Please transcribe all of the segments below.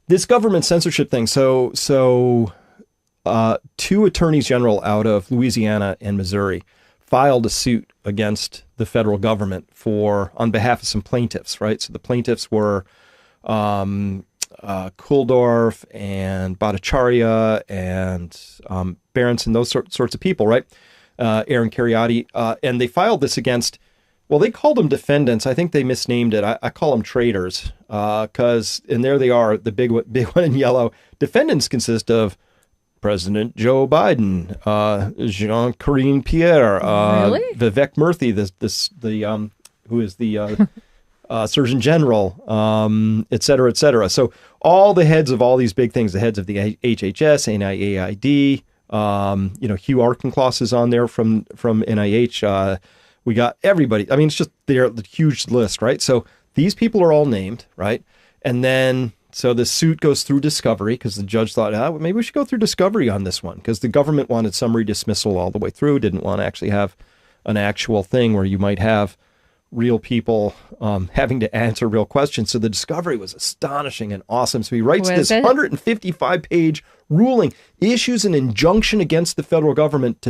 this government censorship thing. So two attorneys general out of Louisiana and Missouri filed a suit against the federal government on behalf of some plaintiffs, right? So the plaintiffs were Kuldorf and Bhattacharya and Berenson, those sorts of people, right? Aaron Cariotti, and they filed this against, well, they called them defendants. I think they misnamed it. I call them traitors because, and there they are, the big one in yellow. Defendants consist of President Joe Biden, Jean-Corinne Pierre, Really? Vivek Murthy, who is the Surgeon General, et cetera, et cetera. So all the heads of all these big things, the heads of the HHS, NIAID, Hugh Arkansas is on there from NIH. We got everybody. I mean, it's just the huge list, right? So these people are all named, right? And then so the suit goes through discovery because the judge thought, maybe we should go through discovery on this one because the government wanted summary dismissal all the way through, didn't want to actually have an actual thing where you might have real people having to answer real questions. So the discovery was astonishing and awesome. So he writes this 155-page ruling, issues an injunction against the federal government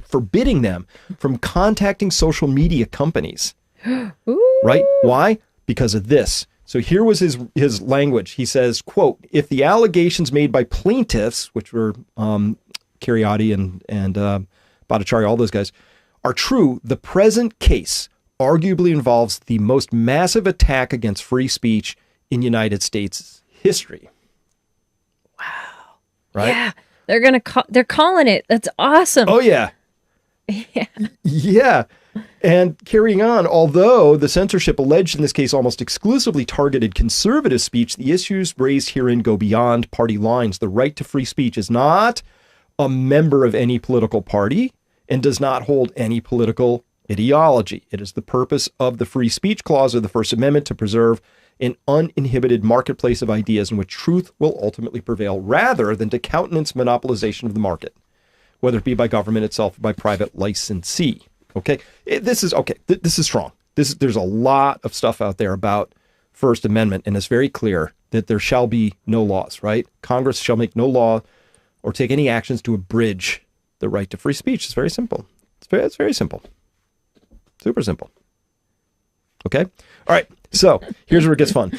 forbidding them from contacting social media companies. Right? Why? Because of this. So here was his language. He says, quote, if the allegations made by plaintiffs, which were Cariotti and Bhattacharya, all those guys, are true, the present case arguably involves the most massive attack against free speech in United States history. Wow. Right? Yeah. They're calling it. That's awesome. Oh, yeah. Yeah. Yeah. And carrying on, although the censorship alleged in this case almost exclusively targeted conservative speech, the issues raised herein go beyond party lines. The right to free speech is not a member of any political party and does not hold any political ideology. It is the purpose of the free speech clause of the First Amendment to preserve an uninhibited marketplace of ideas in which truth will ultimately prevail rather than to countenance monopolization of the market, whether it be by government itself or by private licensee. Okay, this is strong. There's a lot of stuff out there about First Amendment, and it's very clear that there shall be no laws, right? Congress shall make no law or take any actions to abridge the right to free speech. It's very simple. It's very simple. Super simple. Okay. All right. So here's where it gets fun.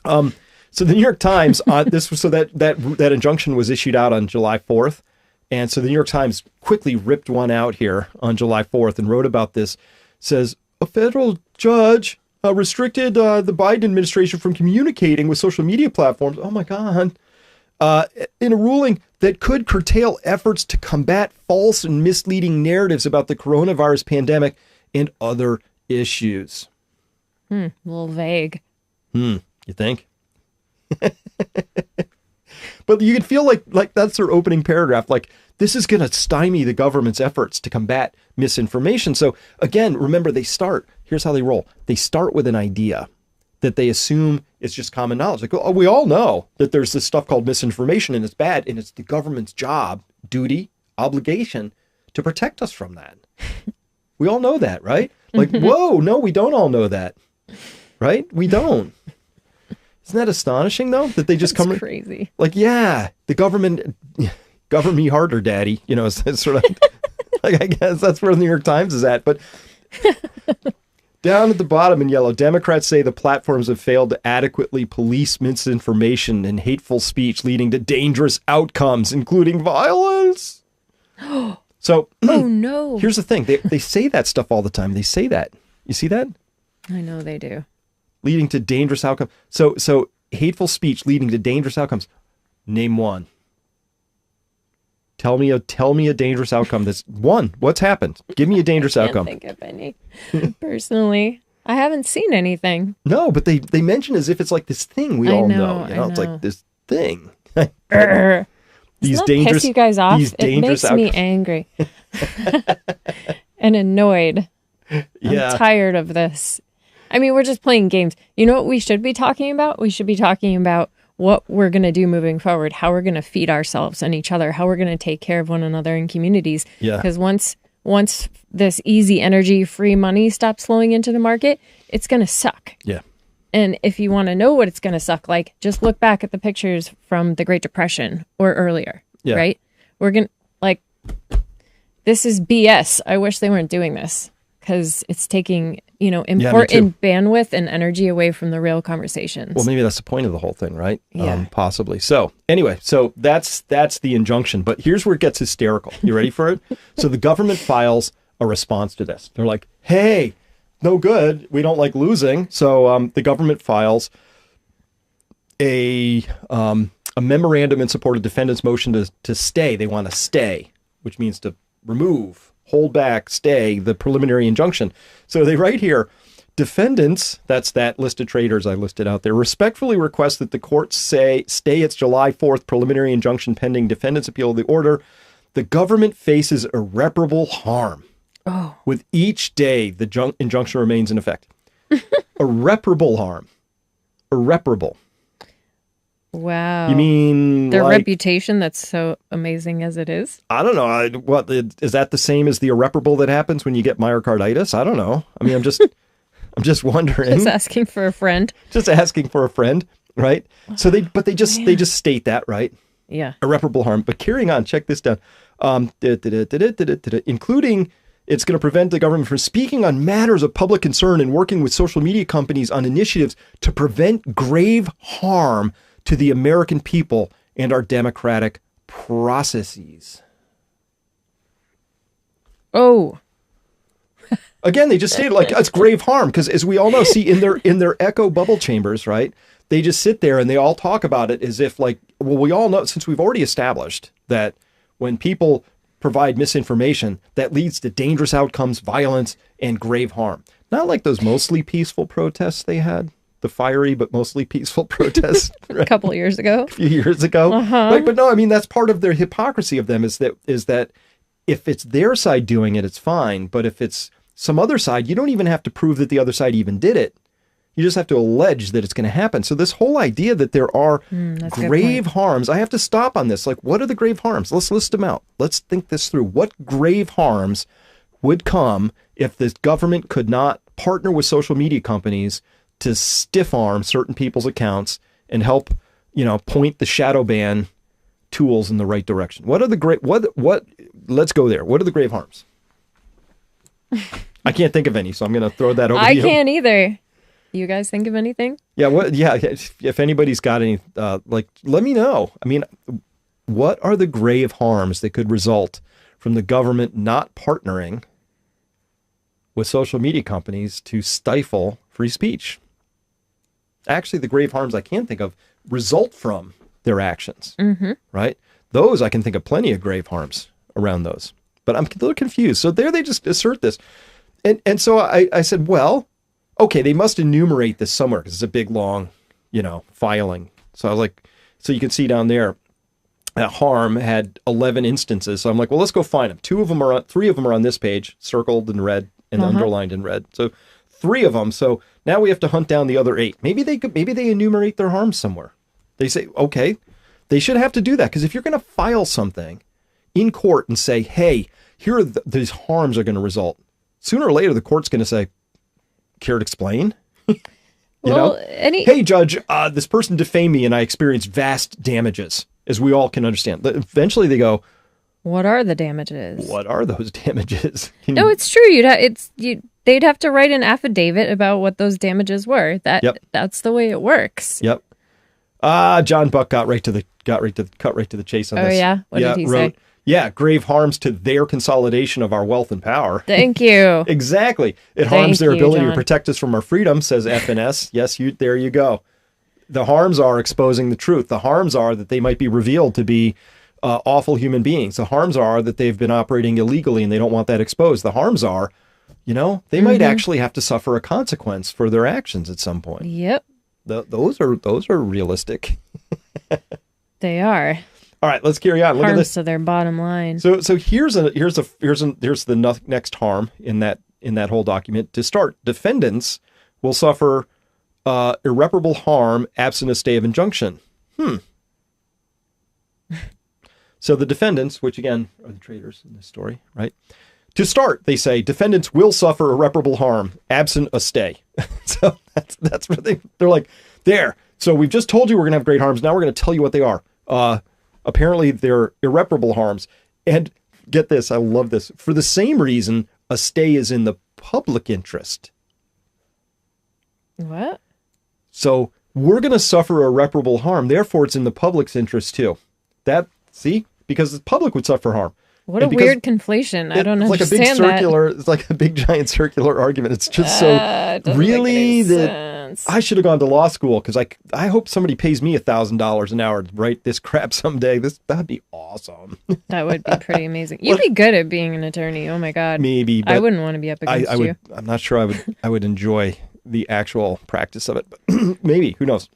So the New York Times that injunction was issued out on July 4th. And so the New York Times quickly ripped one out here on July 4th and wrote about this. Says a federal judge restricted the Biden administration from communicating with social media platforms. Oh my God. In a ruling that could curtail efforts to combat false and misleading narratives about the coronavirus pandemic and other issues. A little vague. You think? But you can feel like that's their opening paragraph. Like, this is going to stymie the government's efforts to combat misinformation. So again, remember, here's how they roll. They start with an idea that they assume is just common knowledge. Like, oh, we all know that there's this stuff called misinformation and it's bad. And it's the government's job, duty, obligation to protect us from that. We all know that, right? Like, whoa, no, we don't all know that. Right? We don't. Isn't that astonishing, though, that they just come crazy? Like, yeah, the govern me harder, daddy. It's sort of like, I guess that's where the New York Times is at. But down at the bottom in yellow, Democrats say the platforms have failed to adequately police misinformation and hateful speech, leading to dangerous outcomes, including violence. So, oh no! Here's the thing: they say that stuff all the time. They say that. You see that? I know they do. Leading to dangerous outcomes. So hateful speech leading to dangerous outcomes. Name one. Tell me a dangerous outcome. That's one. What's happened? Give me a dangerous outcome. I can't think of any. Personally, I haven't seen anything. No, but they mention as if it's like this thing we all know. It's like this thing. These dangerous. Piss you guys off. It makes me angry and annoyed. Yeah. I'm tired of this. I mean, we're just playing games. You know what we should be talking about? We should be talking about what we're going to do moving forward, how we're going to feed ourselves and each other, how we're going to take care of one another in communities. Yeah. Because once this easy energy, free money stops flowing into the market, it's going to suck. Yeah. And if you want to know what it's going to suck like, just look back at the pictures from the Great Depression or earlier, right? We're going to, like, this is BS. I wish they weren't doing this because it's taking, important bandwidth and energy away from the real conversations. Well, maybe that's the point of the whole thing, right? Yeah. Possibly. So anyway, so that's the injunction. But here's where it gets hysterical. You ready for it? So the government files a response to this. They're like, hey, no good. We don't like losing. So the government files a memorandum in support of defendants' motion to stay. They want to stay, which means to remove, hold back, stay the preliminary injunction. So they write here, defendants, that's that list of traders I listed out there, respectfully request that the court stay its July 4th preliminary injunction pending defendants' appeal of the order. The government faces irreparable harm. Oh. With each day, the injunction remains in effect. Irreparable harm. Irreparable. Wow. You mean their reputation that's so amazing as it is? I don't know. What is that the same as the irreparable that happens when you get myocarditis? I don't know. I mean, I'm just wondering. Just asking for a friend. Just asking for a friend, right? So they just state that, right? Yeah. Irreparable harm. But carrying on, check this down. Including, it's going to prevent the government from speaking on matters of public concern and working with social media companies on initiatives to prevent grave harm to the American people and our democratic processes. Oh. Again, they just say it like it's grave harm because, as we all know, see in their echo bubble chambers, right? They just sit there and they all talk about it as if like, well, we all know, since we've already established that when people provide misinformation, that leads to dangerous outcomes, violence, and grave harm. Not like those mostly peaceful protests they had. The fiery but mostly peaceful protests right? A couple of years ago. A few years ago. Right? But no, I mean, that's part of their hypocrisy of them is that if it's their side doing it, it's fine. But if it's some other side, you don't even have to prove that the other side even did it. You just have to allege that it's going to happen. So this whole idea that there are grave harms, I have to stop on this. Like, what are the grave harms? Let's list them out. Let's think this through. What grave harms would come if the government could not partner with social media companies to stiff arm certain people's accounts and help, point the shadow ban tools in the right direction? What are the let's go there. What are the grave harms? I can't think of any, so I'm going to throw that over to you. I can't either. You guys think of anything? Yeah. If anybody's got any, let me know. I mean, what are the grave harms that could result from the government not partnering with social media companies to stifle free speech? Actually, the grave harms I can think of result from their actions, right? Those I can think of plenty of grave harms around those, but I'm a little confused. So there they just assert this. And so I said, well, okay, they must enumerate this somewhere because it's a big, long, filing. So I was like, so you can see down there that harm had 11 instances. So I'm like, well, let's go find them. 3 of them are on this page, circled in red and underlined in red. So 3 of them. So now we have to hunt down the other 8. Maybe they enumerate their harms somewhere. They say, okay, they should have to do that. Because if you're going to file something in court and say, hey, here are these harms are going to result, sooner or later, the court's going to say, care to explain? Hey, judge, this person defamed me and I experienced vast damages, as we all can understand. Eventually they go, what are the damages? What are those damages? No, it's true. They'd have to write an affidavit about what those damages were. That's the way it works. Yep. John Buck cut right to the chase on this. Oh yeah, what did he say? Yeah, grave harms to their consolidation of our wealth and power. Thank you. Exactly. It harms their ability to protect us from our freedom, says FNS. Yes, there you go. The harms are exposing the truth. The harms are that they might be revealed to be awful human beings. The harms are that they've been operating illegally and they don't want that exposed. The harms are, they might actually have to suffer a consequence for their actions at some point. Yep. Those are realistic. They are. All right, let's carry on. Look at this. To their bottom line. So here's the next harm in that whole document. To start, defendants will suffer irreparable harm absent a stay of injunction. So the defendants, which again are the traders in this story, right? To start, they say defendants will suffer irreparable harm absent a stay. So that's what they're like, there. So we've just told you we're going to have great harms. Now we're going to tell you what they are. Apparently they're irreparable harms. And get this, I love this. For the same reason, a stay is in the public interest. What? So we're going to suffer irreparable harm. Therefore, it's in the public's interest too. See? Because the public would suffer harm. What a weird conflation. I don't understand like a big circular, that. It's like a big giant circular argument. It's just so really that I should have gone to law school because I hope somebody pays me $1,000 an hour to write this crap someday. That'd be awesome. That would be pretty amazing. You'd be good at being an attorney. Oh my God. Maybe. But I wouldn't want to be up against you. I'm not sure I would enjoy the actual practice of it, but maybe, who knows?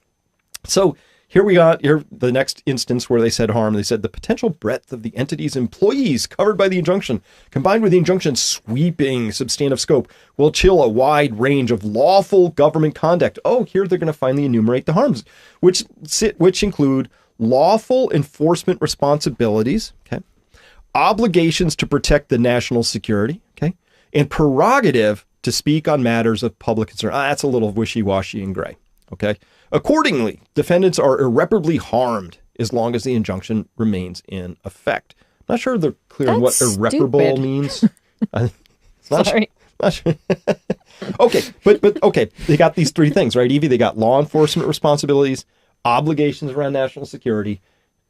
So here the next instance where they said harm. They said the potential breadth of the entity's employees covered by the injunction, combined with the injunction's sweeping substantive scope, will chill a wide range of lawful government conduct. Oh, here they're going to finally enumerate the harms, which include lawful enforcement responsibilities, okay, obligations to protect the national security, okay, and prerogative to speak on matters of public concern. That's a little wishy-washy and gray, okay? Accordingly, defendants are irreparably harmed as long as the injunction remains in effect. I'm not sure they're clear on what irreparable means. Sorry. Not sure. Okay, but okay, they got these three things, right, Evie? They got law enforcement responsibilities, obligations around national security,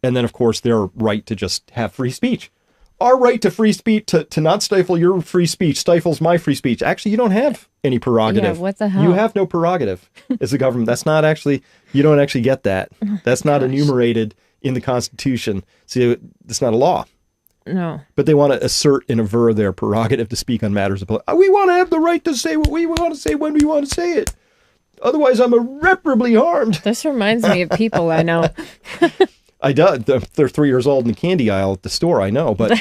and then, of course, their right to just have free speech. Our right to free speech, to not stifle your free speech, stifles my free speech. Actually, you don't have any prerogative. Yeah, what the hell? You have no prerogative as a government. That's not actually, you don't actually get that. That's not enumerated in the Constitution. See, it's not a law. No. But they want to assert and aver their prerogative to speak on matters of politics. We want to have the right to say what we want to say when we want to say it. Otherwise, I'm irreparably harmed. This reminds me of people I know. I do. They're 3 years old in the candy aisle at the store. I know, but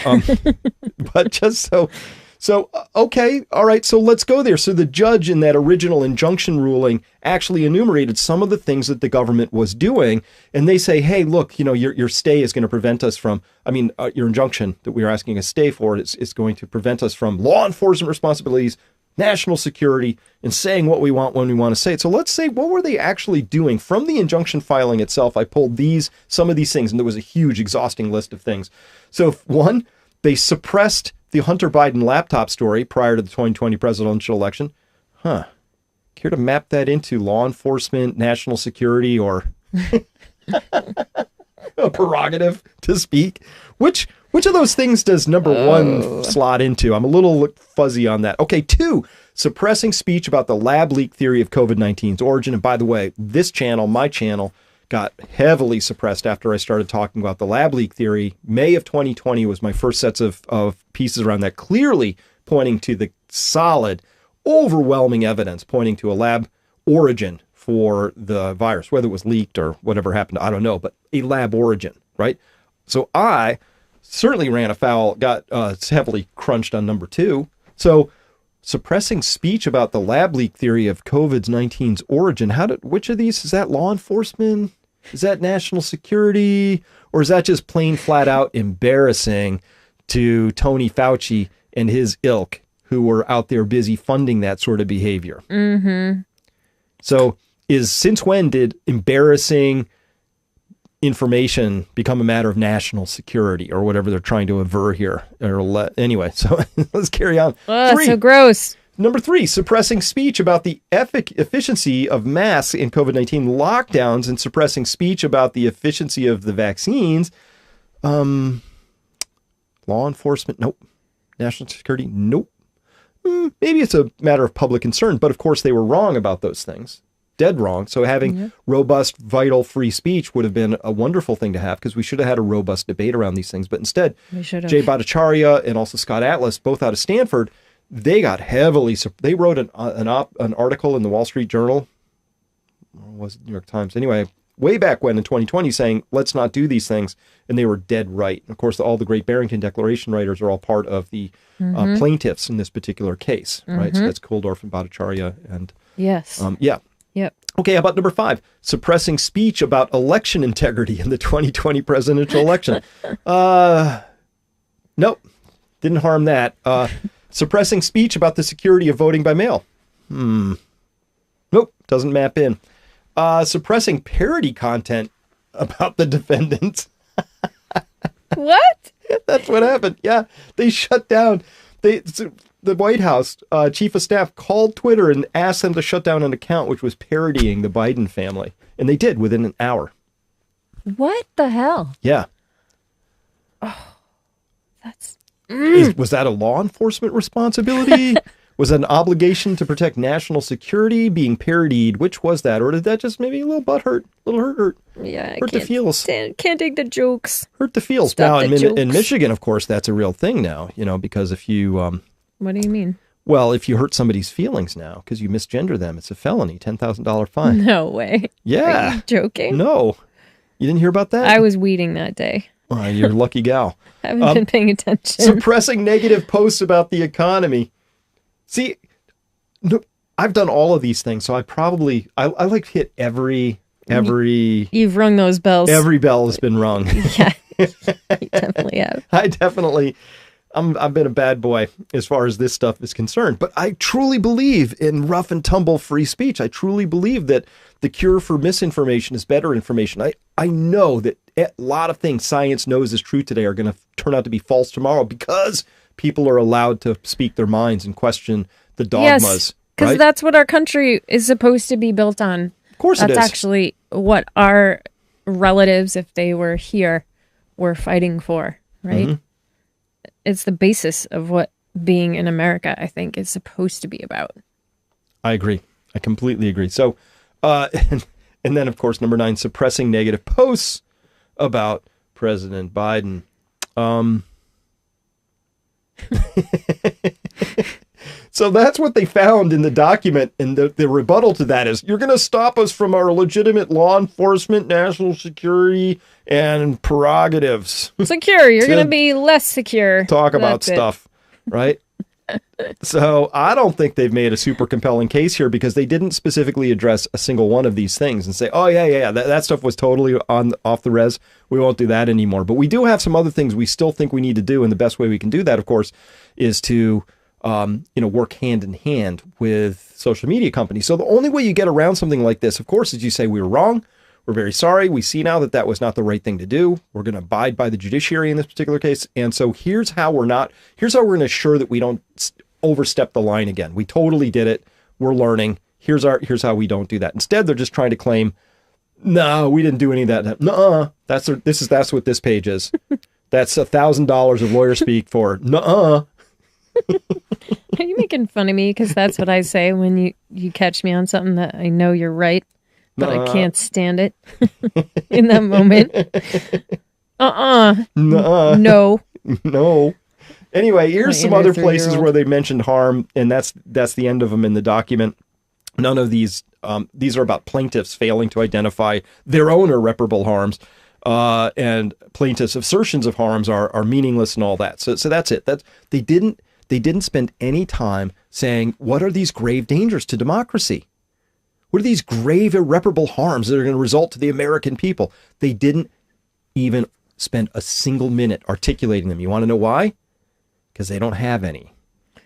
but just so okay, all right. So let's go there. So the judge in that original injunction ruling actually enumerated some of the things that the government was doing, and they say, hey, look, your stay is going to prevent us from. Your injunction that we are asking a stay for is going to prevent us from law enforcement responsibilities, national security, and saying what we want when we want to say it. So let's say, what were they actually doing? From the injunction filing itself, I pulled some of these things, and there was a huge, exhausting list of things. So one, they suppressed the Hunter Biden laptop story prior to the 2020 presidential election. Care to map that into law enforcement, national security, or a prerogative to speak? Which of those things does number one slot into? I'm a little fuzzy on that. Okay, 2, suppressing speech about the lab leak theory of COVID-19's origin. And by the way, this channel, my channel, got heavily suppressed after I started talking about the lab leak theory. May of 2020 was my first sets of pieces around that, clearly pointing to the solid, overwhelming evidence pointing to a lab origin for the virus, whether it was leaked or whatever happened, I don't know, but a lab origin, right? So I certainly ran afoul, got heavily crunched on number 2. So suppressing speech about the lab leak theory of COVID-19's origin, which of these, is that law enforcement? Is that national security? Or is that just plain flat out embarrassing to Tony Fauci and his ilk who were out there busy funding that sort of behavior? Mm-hmm. So since when did embarrassing information become a matter of national security or whatever they're trying to aver here? Anyway, so let's carry on. So gross. Number 3, suppressing speech about the efficiency of masks in COVID-19 lockdowns and suppressing speech about the efficiency of the vaccines. Law enforcement, nope. National security, nope. Maybe it's a matter of public concern, but of course they were wrong about those things. Dead wrong. So having robust, vital, free speech would have been a wonderful thing to have, because we should have had a robust debate around these things. But instead, Jay Bhattacharya and also Scott Atlas, both out of Stanford, they got heavily. They wrote an article in the Wall Street Journal, or was it New York Times? Anyway, way back when in 2020, saying let's not do these things, and they were dead right. And of course, all the great Barrington Declaration writers are all part of the plaintiffs in this particular case, right? So that's Kuldorf and Bhattacharya, and yes, Yep. Okay, how about number 5? Suppressing speech about election integrity in the 2020 presidential election. Nope. Didn't harm that. Suppressing speech about the security of voting by mail. Nope, doesn't map in. Suppressing parody content about the defendants. What? That's what happened. Yeah, they shut down. The White House chief of staff called Twitter and asked them to shut down an account which was parodying the Biden family. And they did within an hour. What the hell? Yeah. That's Was that a law enforcement responsibility? Was that an obligation to protect national security being parodied? Which was that? Or did that just maybe a little butt hurt? A little hurt? yeah. Hurt the feels. Can't take the jokes. Hurt the feels. Stop Now, the jokes. in Michigan, of course, that's a real thing now, because if you, What do you mean? well, if you hurt somebody's feelings now because you misgender them, it's a felony, $10,000 fine. No way. Yeah. Are you joking? No. You didn't hear about that? I was weeding that day. You're a lucky gal. I haven't been paying attention. Suppressing negative posts about the economy. See, no, I've done all of these things, so I like hit every You've rung those bells. every bell has been rung. Yeah, you definitely have. I've been a bad boy as far as this stuff is concerned, but I truly believe in rough and tumble free speech. I truly believe that the cure for misinformation is better information. I know that a lot of things science knows is true today are going to turn out to be false tomorrow because people are allowed to speak their minds and question the dogmas. Yes, because right? that's what our country is supposed to be built on. Of course it is. That's actually what our relatives, if they were here, were fighting for, right? Mm-hmm. It's the basis of what being in America, I think, is supposed to be about. I agree. I completely agree. So, and then, of course, number 9, suppressing negative posts about President Biden. So that's what they found in the document. And the rebuttal to that is, you're going to stop us from our legitimate law enforcement, national security, and prerogatives. Secure. You're going to be less secure. Talk about That's it. stuff, right? So I don't think they've made a super compelling case here because they didn't specifically address a single one of these things and say, oh, yeah, that stuff was totally off the res. We won't do that anymore. But we do have some other things we still think we need to do. And the best way we can do that, of course, is to work hand in hand with social media companies. So the only way you get around something like this, of course, is you say we were wrong. We're very sorry. We see now that was not the right thing to do. We're going to abide by the judiciary in this particular case. And so here's how we're going to assure that we don't overstep the line again. We totally did it. We're learning. Here's how we don't do that. Instead, they're just trying to claim, no, we didn't do any of that. Nuh-uh. That's what this page is. That's $1,000 of lawyer speak for nuh-uh. Are you making fun of me? Because that's what I say when you catch me on something that I know you're right, but I can't stand it in that moment. Nuh-uh. No. No. Anyway, here's some other places 3-year-old. where they mentioned harm, and that's the end of them in the document. None of these are about plaintiffs failing to identify their own irreparable harms, and plaintiffs' assertions of harms are meaningless and all that. So that's it. They didn't spend any time saying, what are these grave dangers to democracy? What are these grave irreparable harms that are going to result to the American people? They didn't even spend a single minute articulating them. You want to know why? Because they don't have any.